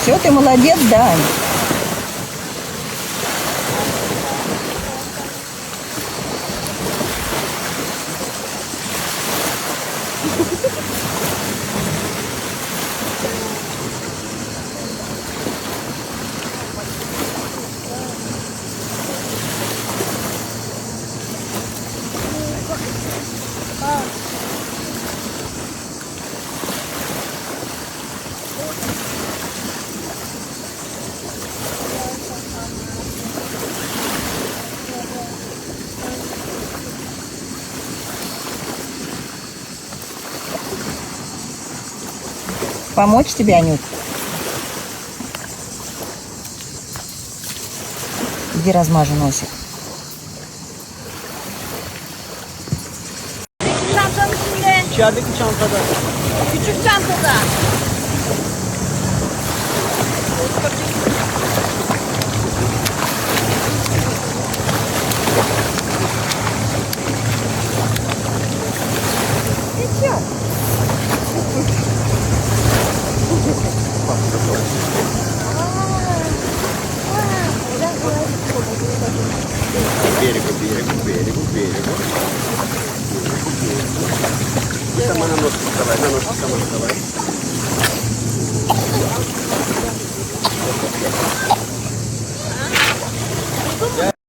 Все, ты молодец, Дань. Помочь тебе, Анют? Иди размажу носик. Çantanın içinde. İçerideki çantada. Küçük çantada. Geçiyor. Берегу, берегу, берегу, берегу. И сама на ножку вставай, на ножку сама вставай.